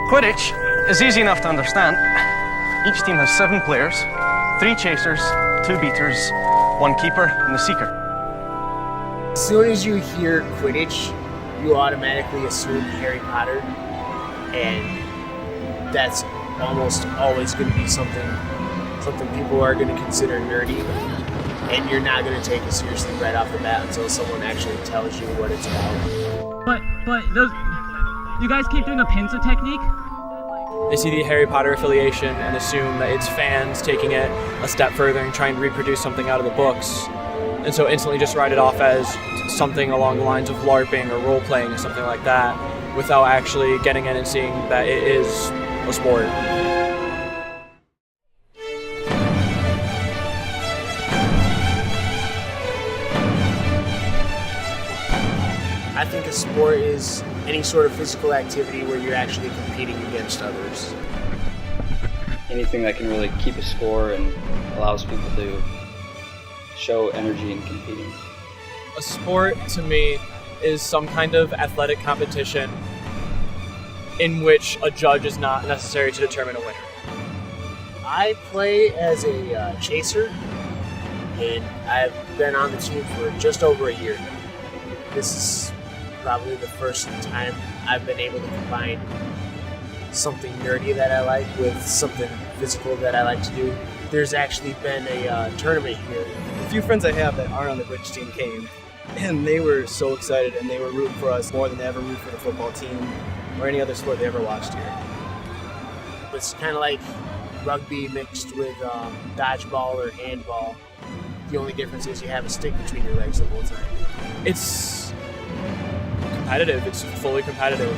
Quidditch is easy enough to understand. Each team has 7 players, 3 chasers, 2 beaters, 1 keeper, and the seeker. As soon as you hear Quidditch, you automatically assume Harry Potter, and that's almost always going to be something people are going to consider nerdy, and you're not going to take it seriously right off the bat until someone actually tells you what it's about. But those, you guys keep doing a pincer technique? They see the Harry Potter affiliation and assume that it's fans taking it a step further and trying to reproduce something out of the books. And so instantly just write it off as something along the lines of LARPing or role-playing or something like that, without actually getting in and seeing that it is a sport. I think a sport is any sort of physical activity where you're actually competing against others. Anything that can really keep a score and allows people to show energy in competing. A sport, to me, is some kind of athletic competition in which a judge is not necessary to determine a winner. I play as a chaser, and I've been on the team for just over a year now. This is probably the first time I've been able to combine something nerdy that I like with something physical that I like to do. There's actually been a tournament here. A few friends I have that aren't on the Quidditch team came, and they were so excited, and they were rooting for us more than they ever root for the football team or any other sport they ever watched here. It's kind of like rugby mixed with dodgeball or handball. The only difference is you have a stick between your legs the whole time. It's competitive. It's fully competitive.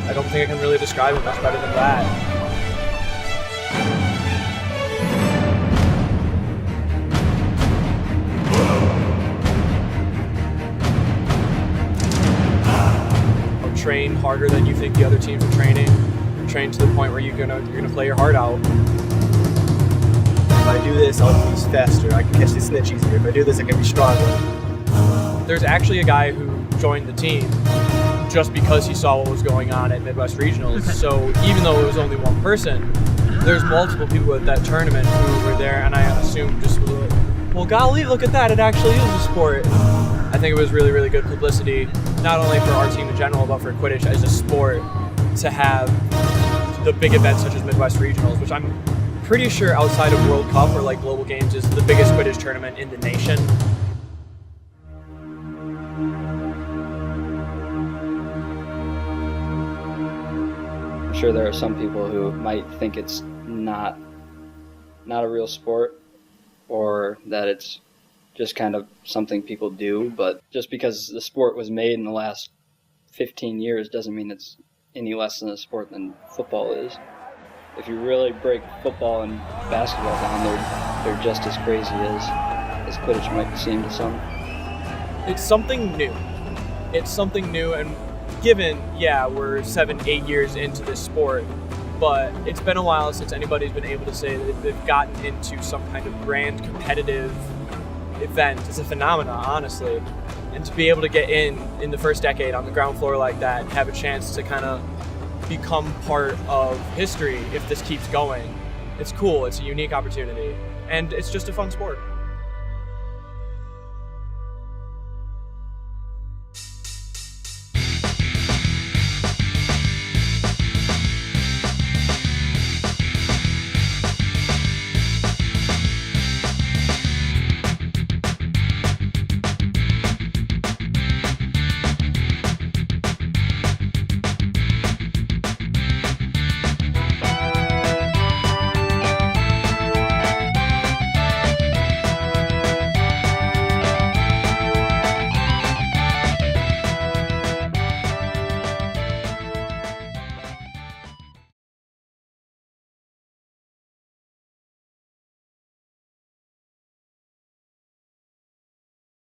I don't think I can really describe it much better than that. Train harder than you think the other teams are training. Train to the point where you're gonna play your heart out. If I do this, I'll be faster. I can catch the snitch easier. If I do this, I can be stronger. There's actually a guy who joined the team just because he saw what was going on at Midwest Regionals. So even though it was only one person, there's multiple people at that tournament who were there, and I assumed just, well, golly, look at that, it actually is a sport. I think it was really, really good publicity, not only for our team in general, but for Quidditch as a sport, to have the big events such as Midwest Regionals, which I'm pretty sure outside of World Cup or like Global Games is the biggest Quidditch tournament in the nation. I'm sure there are some people who might think it's not a real sport, or that it's just kind of something people do, but just because the sport was made in the last 15 years doesn't mean it's any less than a sport than football is. If you really break football and basketball down, they're just as crazy as Quidditch might seem to some. It's something new. It's something new, and given, yeah, we're 7-8 years into this sport, but it's been a while since anybody's been able to say that they've gotten into some kind of grand competitive event. It's a phenomenon, honestly. And to be able to get in the first decade on the ground floor like that and have a chance to kind of become part of history if this keeps going, it's cool. It's a unique opportunity, and it's just a fun sport.